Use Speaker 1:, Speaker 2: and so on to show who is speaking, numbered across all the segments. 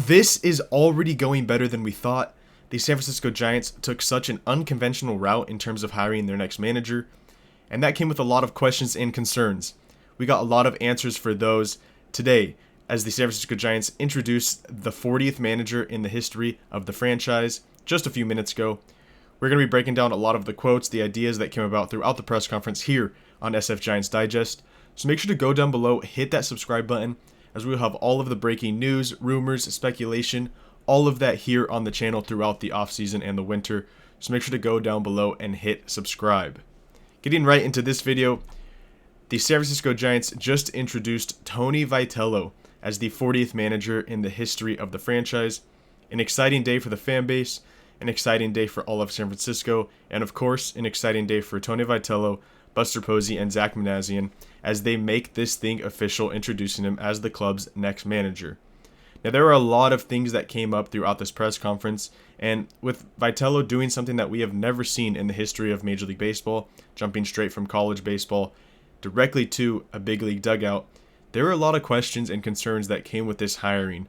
Speaker 1: This is already going better than we thought. The San Francisco Giants took such an unconventional route in terms of hiring their next manager, and that came with a lot of questions and concerns. We got a lot of answers for those today as the San Francisco Giants introduced the 40th manager in the history of the franchise just a few minutes ago. We're going to be breaking down a lot of the quotes, the ideas that came about throughout the press conference here on SF Giants Digest. So make sure to go down below, hit that subscribe button, as we'll have all of the breaking news, rumors, speculation, all of that here on the channel throughout the offseason and the winter. So make sure to go down below and hit subscribe. Getting right into this video, the San Francisco Giants just introduced Tony Vitello as the 40th manager in the history of the franchise. An exciting day for the fan base, an exciting day for all of San Francisco, and of course, an exciting day for Tony Vitello, Buster Posey, and Zach Manassian as they make this thing official, introducing him as the club's next manager. Now, there are a lot of things that came up throughout this press conference, and with Vitello doing something that we have never seen in the history of Major League Baseball, jumping straight from college baseball directly to a big league dugout, there were a lot of questions and concerns that came with this hiring.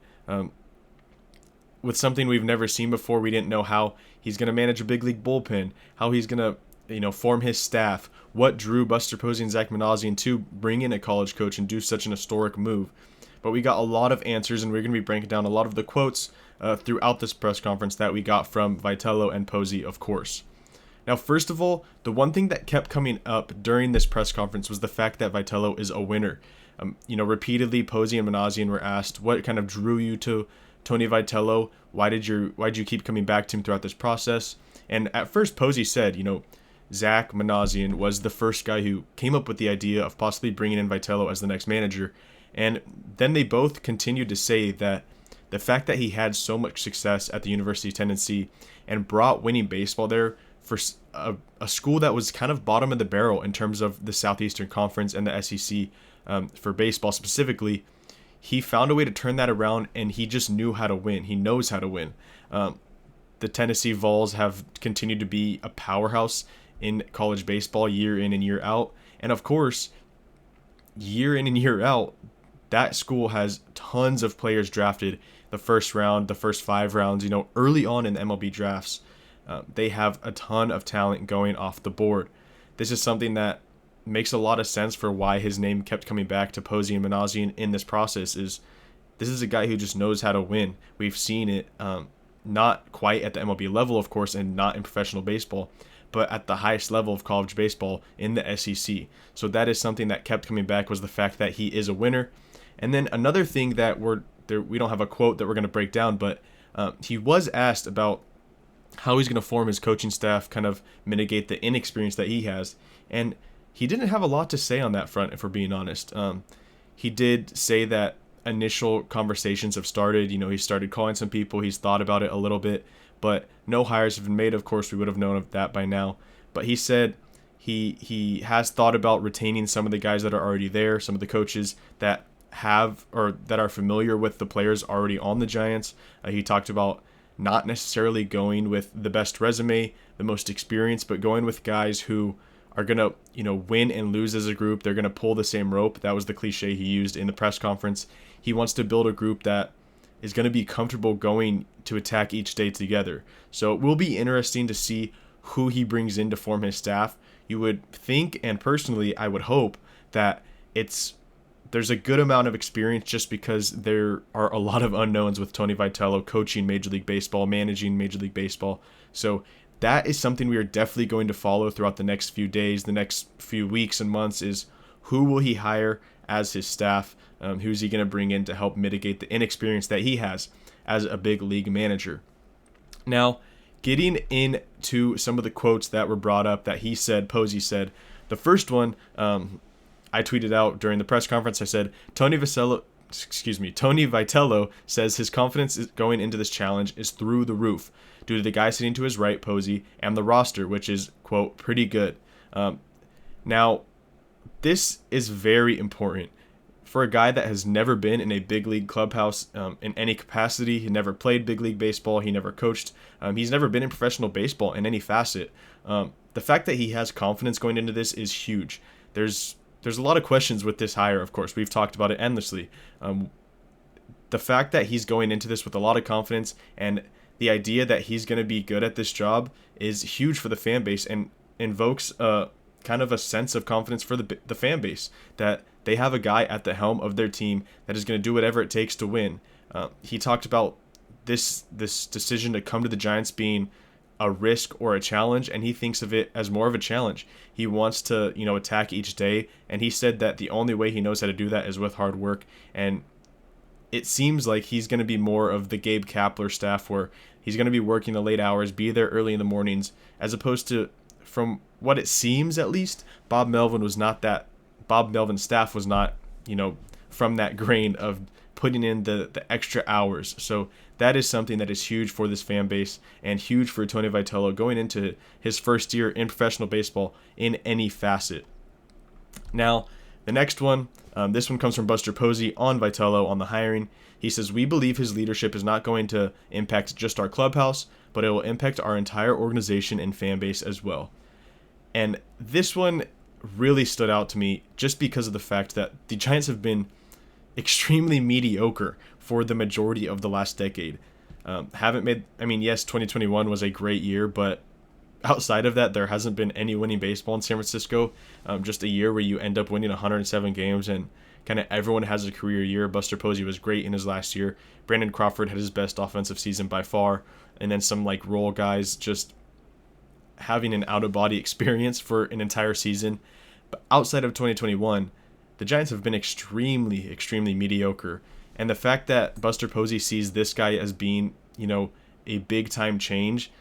Speaker 1: With something we've never seen before, we didn't know how he's going to manage a big league bullpen, how he's going to form his staff, what drew Buster Posey and Zach Manassian to bring in a college coach and do such an historic move. But we got a lot of answers, and we're going to be breaking down a lot of the quotes throughout this press conference that we got from Vitello and Posey, of course. Now, first of all, the one thing that kept coming up during this press conference was the fact that Vitello is a winner. Repeatedly, Posey and Manassian were asked what kind of drew you to Tony Vitello. Why'd you keep coming back to him throughout this process? And at first, Posey said, Zach Manassian was the first guy who came up with the idea of possibly bringing in Vitello as the next manager. And then they both continued to say that the fact that he had so much success at the University of Tennessee and brought winning baseball there for a school that was kind of bottom of the barrel in terms of the Southeastern Conference and the SEC for baseball specifically, he found a way to turn that around, and he just knew how to win. He knows how to win. The Tennessee Vols have continued to be a powerhouse in college baseball year in and year out. And of course, year in and year out, that school has tons of players drafted the first round, the first 5 rounds, early on in the MLB drafts. They have a ton of talent going off the board. This is something that makes a lot of sense for why his name kept coming back to Posey and Manassian in this process. This is a guy who just knows how to win. We've seen it, not quite at the MLB level, of course, and not in professional baseball, but at the highest level of college baseball in the SEC. So that is something that kept coming back, was the fact that he is a winner. And then another thing that we don't have a quote that we're going to break down, but he was asked about how he's going to form his coaching staff, kind of mitigate the inexperience that he has. And he didn't have a lot to say on that front, if we're being honest. He did say that initial conversations have started. He started calling some people. He's thought about it a little bit, but no hires have been made. Of course, we would have known of that by now. But he said he has thought about retaining some of the guys that are already there, some of the coaches that have or that are familiar with the players already on the Giants. He talked about not necessarily going with the best resume, the most experience, but going with guys who are going to, win and lose as a group. They're going to pull the same rope. That was the cliche he used in the press conference. He wants to build a group that is going to be comfortable going to attack each day together. So it will be interesting to see who he brings in to form his staff. You would think, and personally, I would hope that there's a good amount of experience, just because there are a lot of unknowns with Tony Vitello coaching Major League Baseball, managing Major League Baseball. So that is something we are definitely going to follow throughout the next few days, the next few weeks and months, is who will he hire as his staff? Who's he going to bring in to help mitigate the inexperience that he has as a big league manager? Now, getting into some of the quotes that were brought up that Posey said, the first one I tweeted out during the press conference. I said, Tony Vitello says his confidence going into this challenge is through the roof due to the guy sitting to his right, Posey, and the roster, which is, quote, pretty good. Now, this is very important. For a guy that has never been in a big league clubhouse in any capacity, he never played big league baseball, he never coached, he's never been in professional baseball in any facet. The fact that he has confidence going into this is huge. There's a lot of questions with this hire, of course. We've talked about it endlessly. the fact that he's going into this with a lot of confidence, and the idea that he's going to be good at this job is huge for the fan base, and invokes kind of a sense of confidence for the fan base that they have a guy at the helm of their team that is going to do whatever it takes to win. He talked about this decision to come to the Giants being a risk or a challenge, and he thinks of it as more of a challenge. He wants to, attack each day, and he said that the only way he knows how to do that is with hard work. And it seems like he's going to be more of the Gabe Kapler staff, where he's going to be working the late hours, be there early in the mornings, as opposed to, from what it seems at least, Bob Melvin's staff was not, from that grain of putting in the extra hours. So that is something that is huge for this fan base, and huge for Tony Vitello going into his first year in professional baseball in any facet. Now, the next one, this one comes from Buster Posey on Vitello on the hiring. He says, "We believe his leadership is not going to impact just our clubhouse, but it will impact our entire organization and fan base as well." And this one really stood out to me just because of the fact that the Giants have been extremely mediocre for the majority of the last decade. Yes, 2021 was a great year, but outside of that, there hasn't been any winning baseball in San Francisco. Just a year where you end up winning 107 games, and kind of everyone has a career year. Buster Posey was great in his last year. Brandon Crawford had his best offensive season by far, and then some role guys just having an out-of-body experience for an entire season. But outside of 2021, the Giants have been extremely, extremely mediocre. And the fact that Buster Posey sees this guy as being, a big-time change,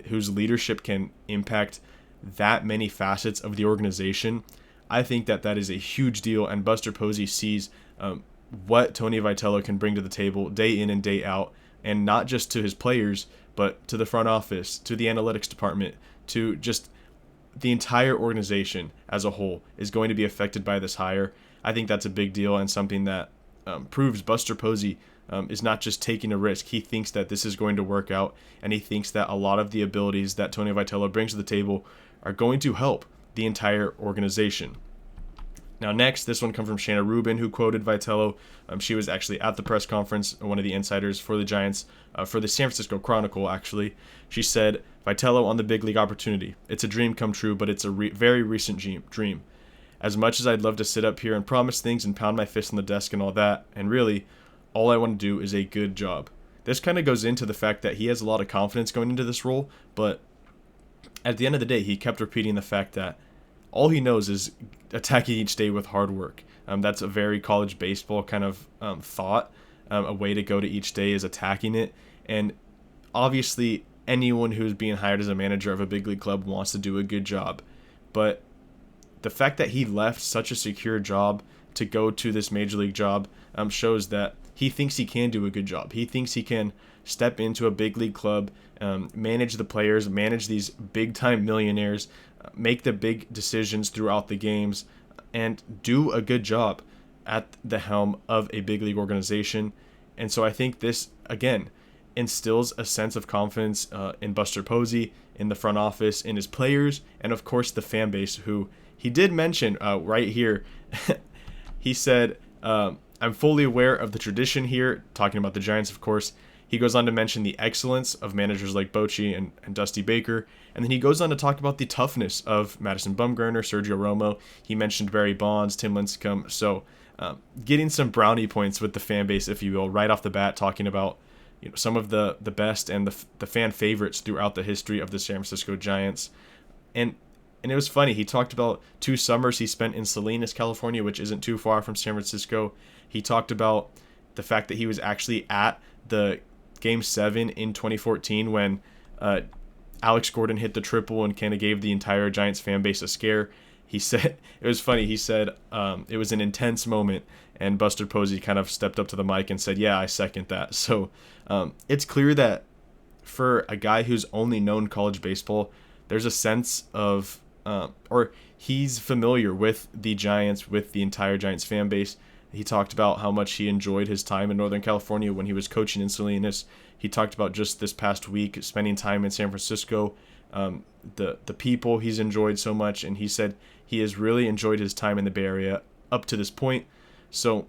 Speaker 1: whose leadership can impact that many facets of the organization, I think that is a huge deal. And Buster Posey sees what Tony Vitello can bring to the table day in and day out, and not just to his players, but to the front office, to the analytics department, to just the entire organization as a whole is going to be affected by this hire. I think that's a big deal, and something that proves Buster Posey is not just taking a risk. He thinks that this is going to work out, and he thinks that a lot of the abilities that Tony Vitello brings to the table are going to help the entire organization. Now next, this one comes from Shanna Rubin, who quoted Vitello. She was actually at the press conference, one of the insiders for the Giants, for the San Francisco Chronicle, actually. She said, "Vitello on the big league opportunity. It's a dream come true, but it's a very recent dream. As much as I'd love to sit up here and promise things and pound my fist on the desk and all that, and really, all I want to do is a good job." This kind of goes into the fact that he has a lot of confidence going into this role, but at the end of the day, he kept repeating the fact that all he knows is attacking each day with hard work. That's a very college baseball kind of thought. A way to go to each day is attacking it. And obviously, anyone who's being hired as a manager of a big league club wants to do a good job. But the fact that he left such a secure job to go to this major league job shows that he thinks he can do a good job. He thinks he can step into a big league club, manage the players, manage these big-time millionaires, make the big decisions throughout the games, and do a good job at the helm of a big league organization. And so I think this, again, instills a sense of confidence in Buster Posey, in the front office, in his players, and of course the fan base, who he did mention right here. He said, "I'm fully aware of the tradition here," talking about the Giants, of course. He goes on to mention the excellence of managers like Bochy and Dusty Baker, and then he goes on to talk about the toughness of Madison Bumgarner, Sergio Romo. He mentioned Barry Bonds, Tim Lincecum. So getting some brownie points with the fan base, if you will, right off the bat, talking about some of the best and the fan favorites throughout the history of the San Francisco Giants. And it was funny. He talked about 2 summers he spent in Salinas, California, which isn't too far from San Francisco. He talked about the fact that he was actually at the Game 7 in 2014 when Alex Gordon hit the triple and kind of gave the entire Giants fan base a scare. He said, it was funny, he said it was an intense moment, and Buster Posey kind of stepped up to the mic and said, "Yeah, I second that." So it's clear that for a guy who's only known college baseball, there's a sense of, or he's familiar with the Giants, with the entire Giants fan base. He talked about how much he enjoyed his time in Northern California when he was coaching in Salinas. He talked about just this past week spending time in San Francisco, the people he's enjoyed so much, and he said he has really enjoyed his time in the Bay Area up to this point. So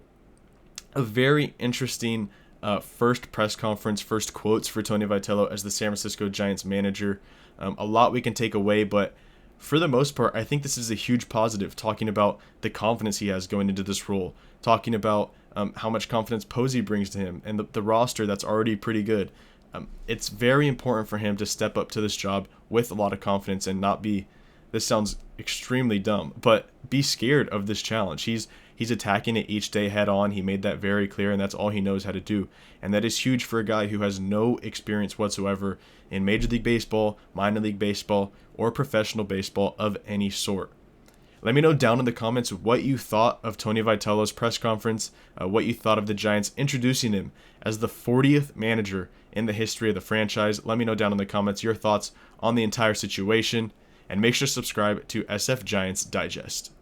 Speaker 1: a very interesting first press conference, first quotes for Tony Vitello as the San Francisco Giants manager. A lot we can take away, but for the most part, I think this is a huge positive, talking about the confidence he has going into this role, talking about how much confidence Posey brings to him, and the roster that's already pretty good. It's very important for him to step up to this job with a lot of confidence and not be, this sounds extremely dumb, but be scared of this challenge. He's attacking it each day head on. He made that very clear, and that's all he knows how to do. And that is huge for a guy who has no experience whatsoever in Major League Baseball, minor league baseball, or professional baseball of any sort. Let me know down in the comments what you thought of Tony Vitello's press conference, what you thought of the Giants introducing him as the 40th manager in the history of the franchise. Let me know down in the comments your thoughts on the entire situation, and make sure to subscribe to SF Giants Digest.